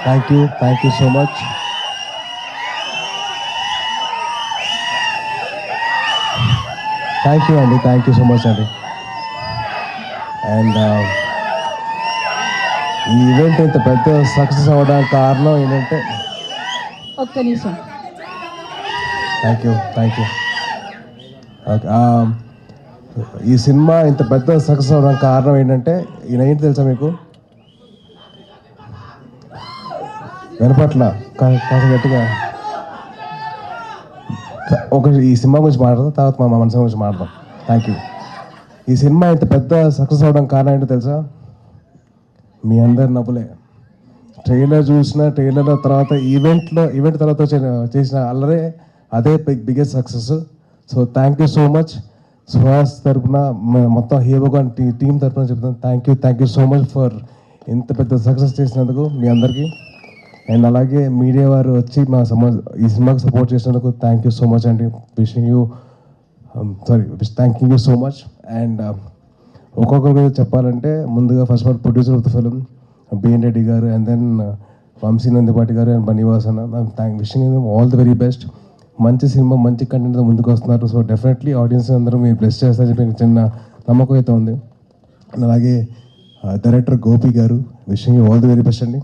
Thank you so much. Thank you so much అండి. And ఈ event ఇంత పెద్ద సక్సెస్ అవ్వడానికి కారణం ఏంటంటే ఒక్క నిమిషం. Thank you okay. ఈ సినిమా ఇంత పెద్ద సక్సెస్ అవ్వడానికి కారణం ఏంటంటే ఈయన ఏంటి తెలుసా మీకు? వినపట్ల కాస్త గట్టిగా ఈ సినిమా గురించి మాట్లాడదాం, తర్వాత మా మన సినిమా గురించి మాట్లాడదాం. Thank you. ఈ సినిమా ఇంత పెద్ద సక్సెస్ అవ్వడానికి కారణం ఏంటో తెలుసా? మీ అందరి నవ్వులే. ట్రైలర్ ట్రైలర్ తర్వాత ఈవెంట్ తర్వాత చేసిన అల్లరే అదే biggest success. So thank you so much. Suhas తరఫున మొత్తం హీరోగాన్ టీం తరఫున చెప్తాను thank you so much for ఇంత పెద్ద సక్సెస్ చేసినందుకు మీ అందరికీ. అండ్ అలాగే మీడియా వారు వచ్చి ఈ సినిమాకి సపోర్ట్ చేసినందుకు థ్యాంక్ యూ సో మచ్ అండి. Thank you so much. And ఒక్కొక్కరు చెప్పాలంటే ముందుగా first of all producer of the film BN Reddy garu, and then Vamsi Nandipati garu and Bunny Vas అన్న, wishing all the very best. మంచి సినిమా మంచి కంటెంట్తో ముందుకు వస్తున్నారు. సో డెఫినెట్లీ ఆడియన్స్ అందరూ మీరు బ్లెస్ చేస్తారని చెప్పి చిన్న నమ్మకం అయితే ఉంది. అండ్ అలాగే డైరెక్టర్ గోపి గారు, wishing all the very best అండి.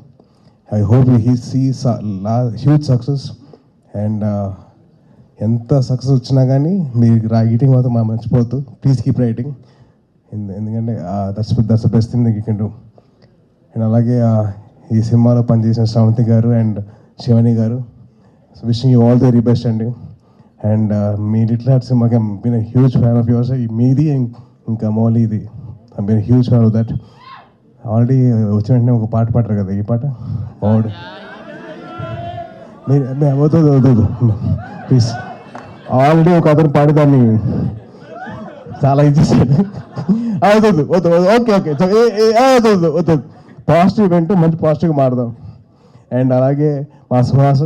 I hope he sees huge success. And ఎంత సక్సెస్ వచ్చినా కానీ మీరు రైటింగ్ మాత్రం మర్చిపోవద్దు. ప్లీజ్ కీప్ రైటింగ్, ఎందుకంటే that's the best thing you can do. And అలాగే ఈ సినిమాలో పనిచేసిన శ్రవంతి గారు అండ్ శివాని గారు, wishing you all the very best అండి. అండ్ మీ లిటిల్ హార్ట్ సినిమాకి been huge fan of yours. మీది ఇంకా మౌలీది I been huge fan of that. Already వచ్చిన వెంటనే ఒక పాట పాడరు కదా, ఈ పాట బాగుండు. మీరు వద్దు ప్లీజ్. ఆల్రెడీ ఒక అతను పాడేదాన్ని చాలా ఇచ్చేసాడు. వద్దు ఓకే వద్దు. పాజిటివ్ ఈవెంట్ మంచి పాజిటివ్గా మాడదాం. అండ్ అలాగే మా సుహాస్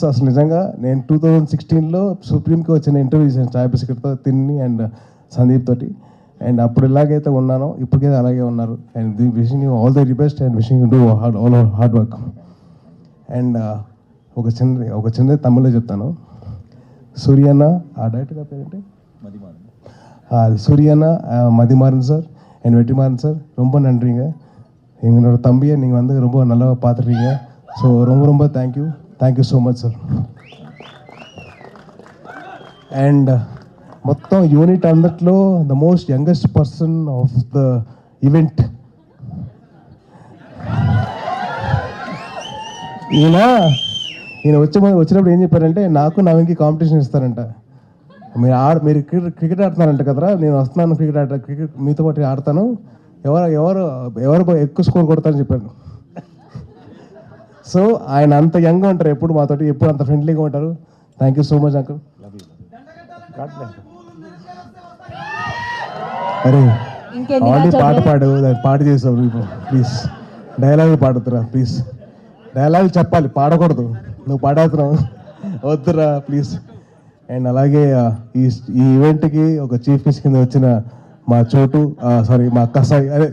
అసలు నిజంగా నేను 2016లో సుప్రీంకి వచ్చిన ఇంటర్వ్యూ చేశాను చాయ్ బిస్కెట్తో తిన్ని అండ్ సందీప్ తోటి. అండ్ అప్పుడు ఎలాగైతే ఉన్నానో ఇప్పటికైతే అలాగే ఉన్నారు. And wishing you all the very best and wishing you do all hard work. And ఒక చిన్నది తమిళ్లో చెప్తాను. సూర్యన్న ఆ డైరెక్టర్ గారి పేరేంటి? சூரியண்ண மதிமாறன் சார் என் வெற்றிமாறன் சார் ரொம்ப நன்றிங்க. எங்களோட தம்பியை நீங்கள் வந்து ரொம்ப நல்லா பார்த்துருக்கீங்க. ஸோ ரொம்ப thank you so much sir. And మొత్తం యూనిట్ అందట్లో the most youngest person of the event ఈయన వచ్చినప్పుడు ఏం చెప్పారంటే నాకు నవీన్కి కాంపిటీషన్ ఇస్తారంట. మీరు క్రికెట్ ఆడుతున్నారంట కదరా, నేను వస్తున్నాను క్రికెట్ మీతో పాటు ఆడతాను, ఎవరు ఎక్కువ స్కోర్ కొడతారని చెప్పాను. సో ఆయన అంత యంగ్గా ఉంటారు, ఎప్పుడు మాతోటి ఎప్పుడు అంత ఫ్రెండ్లీగా ఉంటారు. Thank you so much uncle. అరే ఆల్రెడీ పాట చేసావు, ప్లీజ్ డైలాగ్ పాడుతురా ప్లీజ్. డైలాగ్ చెప్పాలి, పాడకూడదు. నువ్వు పాడేస్తున్నావు, వద్దురా ప్లీజ్. అండ్ అలాగే ఈ ఈవెంట్కి ఒక చీఫ్ గెస్ట్ కింద వచ్చిన మా చోటు మా కసాయి, అదే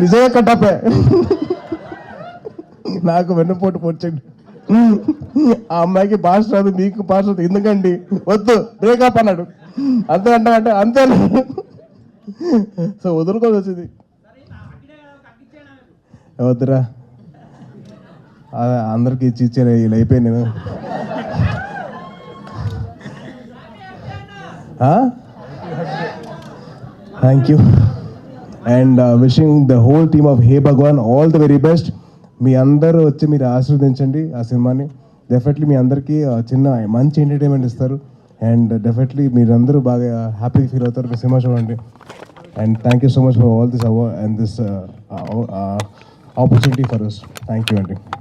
నిజంగా కట్టాపే నాకు వెన్నుపోటు పొడిచండి. ఆ అమ్మాయికి భాష రాదు, మీకు భాష రాదు, ఎందుకండి వద్దు బ్రేకప్ అన్నాడు. అంతే అంటే అంతే. సో వదులుకోదు వచ్చింది, వద్దురా అందరికి ఇచ్చాను, ఇలా అయిపోయాను నేను. Thank you and wishing the whole team of Hey Bhagavan all the very best. మీ అందరూ వచ్చి మీరు ఆశీర్వదించండి ఆ సినిమాని. డెఫినెట్లీ మీ అందరికీ చిన్న మంచి ఎంటర్టైన్మెంట్ ఇస్తారు. అండ్ డెఫినెట్లీ మీరందరూ బాగా హ్యాపీగా ఫీల్ అవుతారు మీ సినిమా చూడండి. And thank you so much for all this award and this opportunity for us. Thank you అండి.